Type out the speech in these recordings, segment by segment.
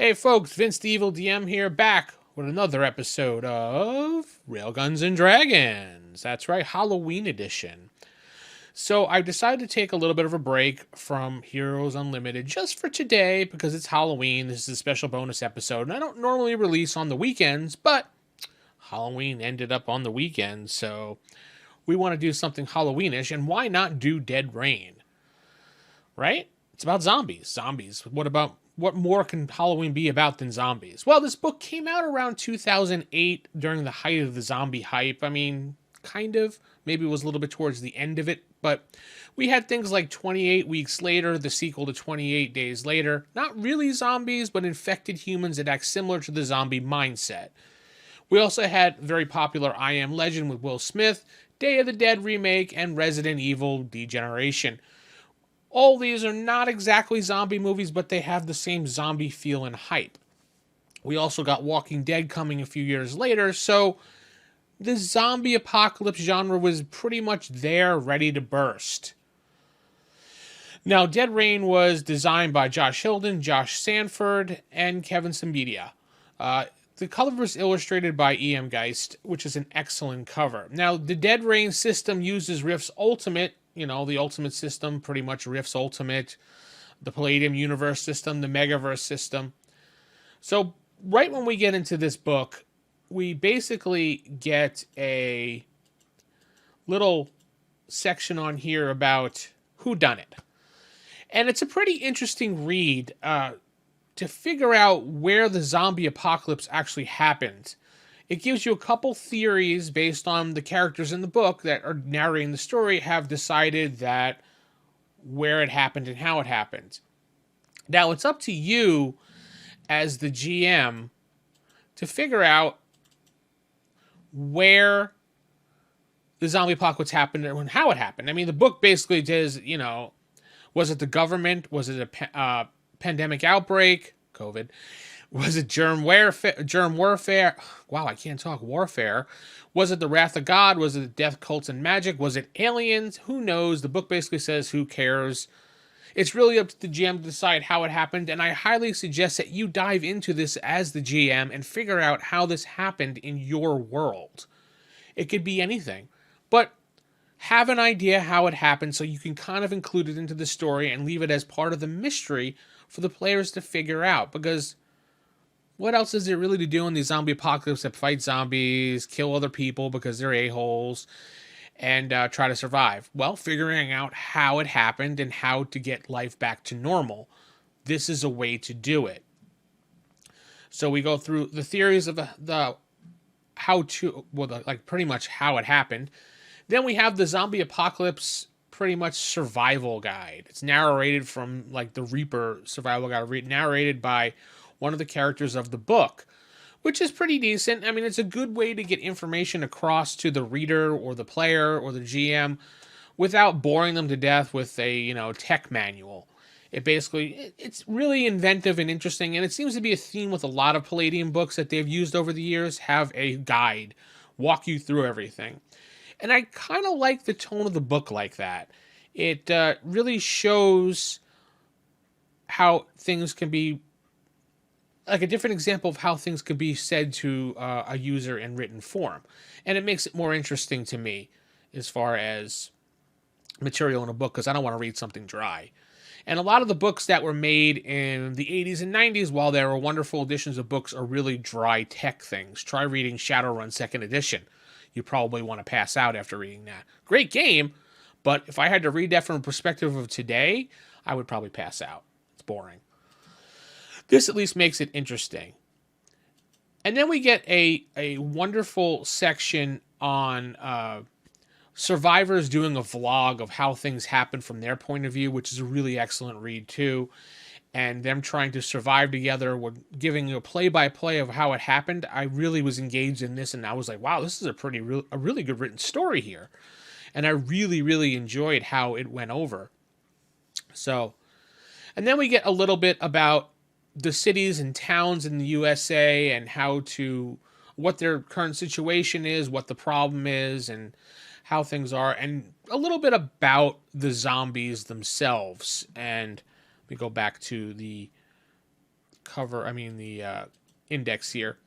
Hey folks, Vince the Evil DM here, back with another episode of Railguns and Dragons. That's right, Halloween edition. So I decided to take a little bit of a break from Heroes Unlimited just for today because it's Halloween. This is a special bonus episode, and I don't normally release on the weekends, but Halloween ended up on the weekend, so we want to do something Halloweenish, and why not do Dead Rain? Right? It's about zombies. Zombies. What more can Halloween be about than zombies? Well, this book came out around 2008 during the height of the zombie hype. I mean, kind of. Maybe it was a little bit towards the end of it, but we had things like 28 Weeks Later, the sequel to 28 Days Later. Not really zombies, but infected humans that act similar to the zombie mindset. We also had very popular I Am Legend with Will Smith, Day of the Dead remake, and Resident Evil Degeneration. All these are not exactly zombie movies, but they have the same zombie feel and hype. We also got Walking Dead coming a few years later, so the zombie apocalypse genre was pretty much there, ready to burst. Now, Dead Rain was designed by Josh Hilden, Josh Sanford, and Kevin Sambedia. The cover was illustrated by E.M. Geist, which is an excellent cover. Now, the Dead Rain system uses Rift's Ultimate, the Ultimate system, pretty much Rift's Ultimate, the Palladium Universe system, the Megaverse system. So, right when we get into this book, we basically get a little section on here about whodunit. And it's a pretty interesting read to figure out where the zombie apocalypse actually happened. It gives you a couple theories based on the characters in the book that are narrating the story have decided that where it happened and how it happened. Now, it's up to you as the GM to figure out where the zombie apocalypse happened and how it happened. I mean, the book basically says, was it the government? Was it a pandemic outbreak? COVID? Was it germ warfare? Wow, I can't talk. Warfare. Was it the wrath of God? Was it death cults and magic? Was it aliens? Who knows? The book basically says, who cares? It's really up to the GM to decide how it happened, and I highly suggest that you dive into this as the GM and figure out how this happened in your world. It could be anything, but have an idea how it happened so you can kind of include it into the story and leave it as part of the mystery for the players to figure out, because what else is there really to do in the zombie apocalypse except fight zombies, kill other people because they're a-holes, and try to survive? Well, figuring out how it happened and how to get life back to normal. This is a way to do it. So we go through the theories of the how to, well, like pretty much how it happened. Then we have the zombie apocalypse pretty much survival guide. It's narrated from like the Reaper survival guide, narrated by one of the characters of the book, which is pretty decent. I mean, it's a good way to get information across to the reader or the player or the GM without boring them to death with a, tech manual. It's really inventive and interesting, and it seems to be a theme with a lot of Palladium books that they've used over the years, have a guide, walk you through everything. And I kind of like the tone of the book like that. It really shows how things can be, like a different example of how things could be said to a user in written form. And it makes it more interesting to me as far as material in a book, because I don't want to read something dry. And a lot of the books that were made in the 80s and 90s, while there were wonderful editions of books, are really dry tech things. Try reading Shadowrun 2nd edition. You probably want to pass out after reading that. Great game, but if I had to read that from a perspective of today, I would probably pass out. It's boring. This at least makes it interesting. And then we get a wonderful section on survivors doing a vlog of how things happen from their point of view, which is a really excellent read too. And them trying to survive together, giving you a play-by-play of how it happened. I really was engaged in this, and I was like, wow, this is a really good written story here. And I really, really enjoyed how it went over. So, and then we get a little bit about the cities and towns in the USA and what their current situation is, what the problem is, and how things are, and a little bit about the zombies themselves. And we go back to the index here.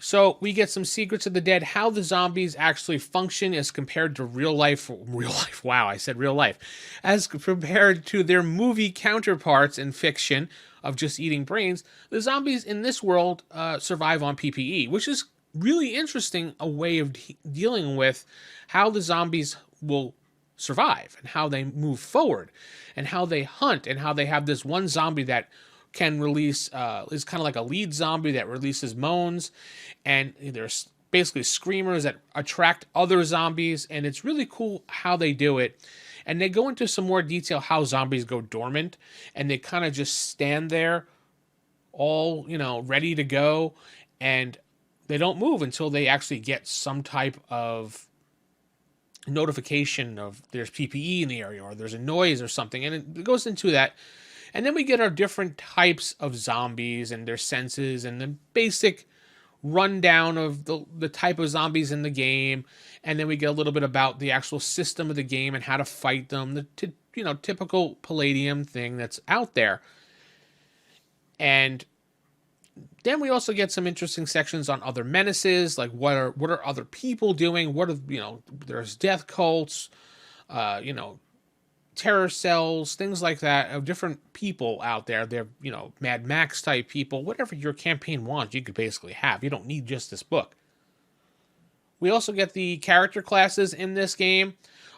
So we get some secrets of the dead, how the zombies actually function as compared to real life. Wow, I said real life. As compared to their movie counterparts in fiction of just eating brains, the zombies in this world survive on PPE, which is really interesting, a way of dealing with how the zombies will survive and how they move forward and how they hunt and how they have this one zombie that can release is kind of like a lead zombie that releases moans, and there's basically screamers that attract other zombies, and it's really cool how they do it. And they go into some more detail how zombies go dormant, and they kind of just stand there all, ready to go, and they don't move until they actually get some type of notification of there's PPE in the area or there's a noise or something, and it goes into that. And then we get our different types of zombies and their senses and the basic rundown of the type of zombies in the game. And then we get a little bit about the actual system of the game and how to fight them, the typical Palladium thing that's out there. And then we also get some interesting sections on other menaces, like what are other people doing? What are, there's death cults, terror cells, things like that, of different people out there. They're, Mad Max type people, whatever your campaign wants, you could basically have. You don't need just this book. We also get the character classes in this game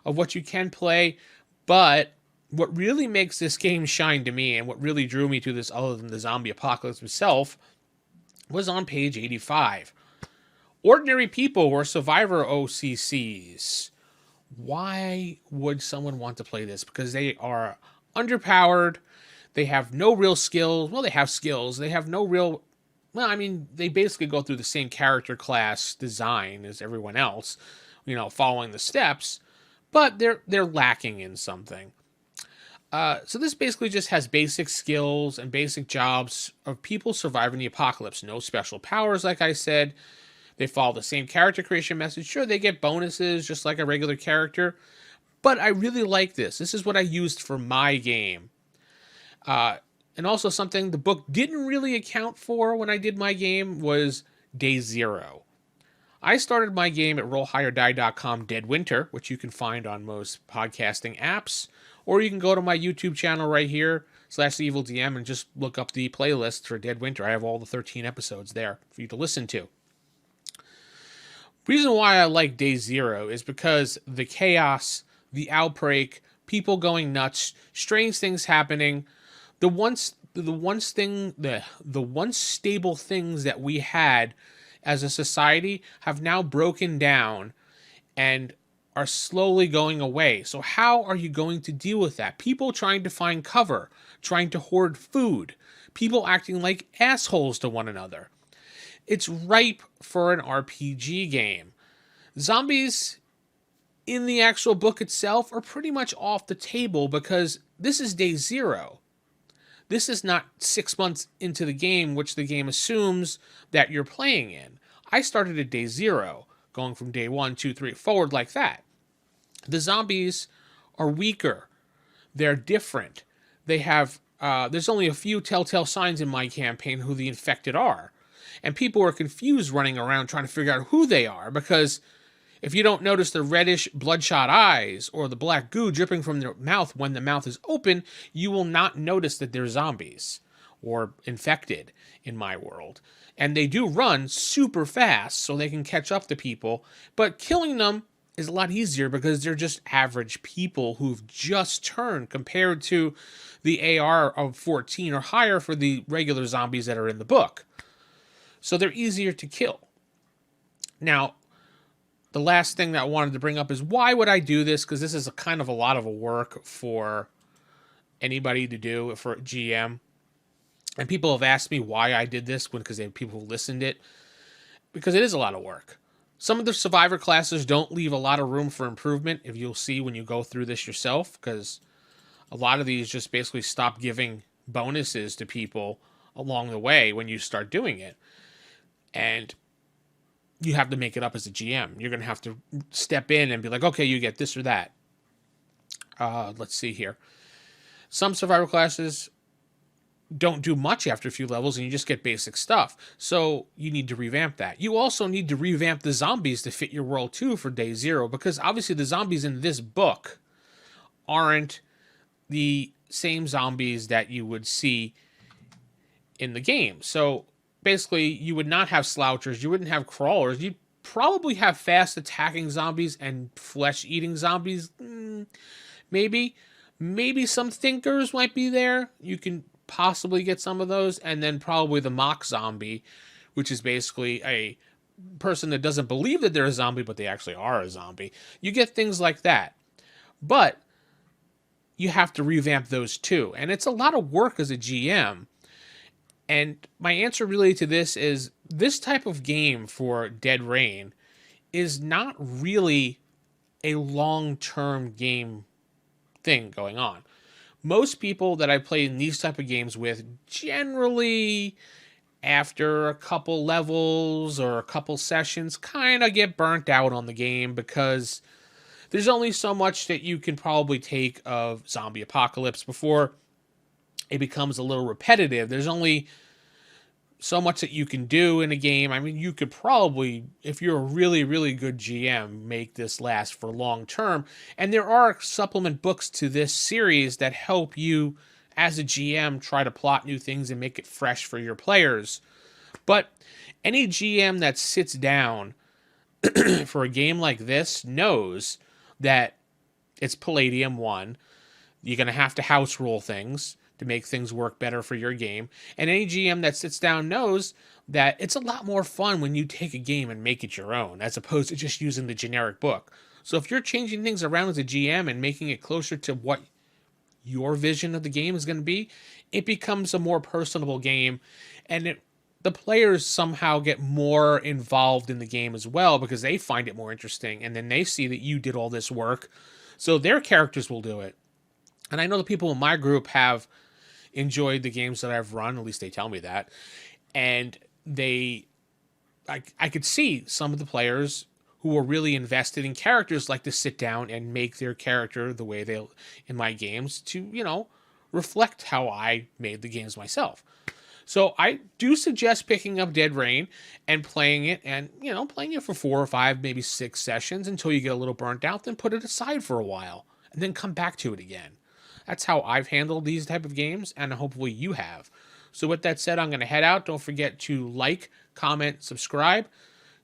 of what you can play, but what really makes this game shine to me and what really drew me to this, other than the zombie apocalypse itself, was on page 85. Ordinary people or survivor OCCs. Why would someone want to play this? Because they are underpowered. They have no real skills. Well, they have skills. They have no real... Well, I mean, they basically go through the same character class design as everyone else, following the steps, but they're lacking in something. So this basically just has basic skills and basic jobs of people surviving the apocalypse. No special powers, like I said. They follow the same character creation message. Sure, they get bonuses just like a regular character, but I really like this. This is what I used for my game. And also something the book didn't really account for when I did my game was Day Zero. I started my game at RollHigherDie.com Dead Winter, which you can find on most podcasting apps, or you can go to my YouTube channel right here, /EvilDM, and just look up the playlist for Dead Winter. I have all the 13 episodes there for you to listen to. Reason why I like Day Zero is because the chaos, the outbreak, people going nuts, strange things happening, the once stable things that we had as a society have now broken down and are slowly going away. So how are you going to deal with that? People trying to find cover, trying to hoard food, people acting like assholes to one another. It's ripe for an RPG game. Zombies in the actual book itself are pretty much off the table because this is Day Zero. This is not 6 months into the game, which the game assumes that you're playing in. I started at Day Zero, going from Day 1, 2, 3, forward like that. The zombies are weaker. They're different. They have, there's only a few telltale signs in my campaign who the infected are. And people are confused running around trying to figure out who they are, because if you don't notice the reddish bloodshot eyes or the black goo dripping from their mouth when the mouth is open, you will not notice that they're zombies or infected in my world. And they do run super fast so they can catch up to people, but killing them is a lot easier because they're just average people who've just turned compared to the AR of 14 or higher for the regular zombies that are in the book. So they're easier to kill. Now, the last thing that I wanted to bring up is why would I do this? Because this is a kind of a lot of work for anybody to do, for a GM. And people have asked me why I did this because they have people who listened it. Because it is a lot of work. Some of the survivor classes don't leave a lot of room for improvement, if you'll see when you go through this yourself, because a lot of these just basically stop giving bonuses to people along the way when you start doing it. And you have to make it up as a GM. You're going to have to step in and be like, okay, you get this or that. Let's see here. Some survivor classes don't do much after a few levels and you just get basic stuff. So you need to revamp that. You also need to revamp the zombies to fit your world too for day zero, because obviously the zombies in this book aren't the same zombies that you would see in the game. So basically, you would not have slouchers, you wouldn't have crawlers, you'd probably have fast attacking zombies and flesh eating zombies. Maybe. Maybe some thinkers might be there. You can possibly get some of those. And then probably the mock zombie, which is basically a person that doesn't believe that they're a zombie, but they actually are a zombie. You get things like that. But you have to revamp those too. And it's a lot of work as a GM. And my answer really to this is this type of game for Dead Rain is not really a long-term game thing going on. Most people that I play in these type of games with, generally after a couple levels or a couple sessions, kind of get burnt out on the game, because there's only so much that you can probably take of zombie apocalypse before it becomes a little repetitive. There's only so much that you can do in a game. I mean, you could probably, if you're a really, really good GM, make this last for long term. And there are supplement books to this series that help you, as a GM, try to plot new things and make it fresh for your players. But any GM that sits down for a game like this knows that it's Palladium 1. You're going to have to house rule things to make things work better for your game. And any GM that sits down knows that it's a lot more fun when you take a game and make it your own, as opposed to just using the generic book. So if you're changing things around as a GM and making it closer to what your vision of the game is going to be, it becomes a more personable game, and the players somehow get more involved in the game as well, because they find it more interesting, and then they see that you did all this work, so their characters will do it. And I know the people in my group have enjoyed the games that I've run, at least they tell me that, and I could see some of the players who were really invested in characters like to sit down and make their character the way they in my games to, reflect how I made the games myself. So I do suggest picking up Dead Rain and playing it, and playing it for 4 or 5, maybe 6 sessions until you get a little burnt out, then put it aside for a while and then come back to it again. That's how I've handled these type of games, and hopefully you have. So with that said, I'm going to head out. Don't forget to like, comment, subscribe.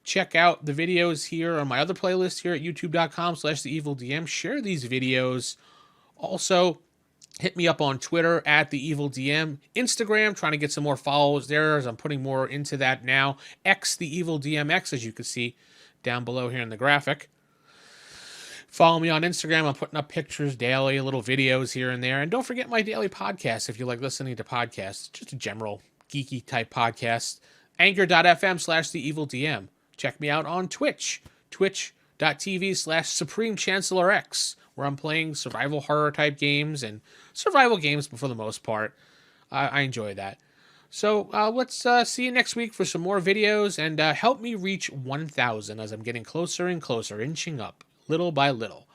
Check out the videos here on my other playlist here at youtube.com/theevildm. Share these videos. Also, hit me up on Twitter at theevildm. Instagram, trying to get some more followers there, as I'm putting more into that now. X theevildmx, as you can see down below here in the graphic. Follow me on Instagram. I'm putting up pictures daily, little videos here and there. And don't forget my daily podcast if you like listening to podcasts. Just a general geeky type podcast. Anchor.fm/theevildm. Check me out on Twitch. Twitch.tv/Supreme Chancellor X, where I'm playing survival horror type games and survival games, but for the most part, I enjoy that. So let's see you next week for some more videos, and help me reach 1,000 as I'm getting closer and closer, inching up little by little.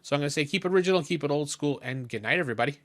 So I'm going to say keep it original, keep it old school, and good night, everybody.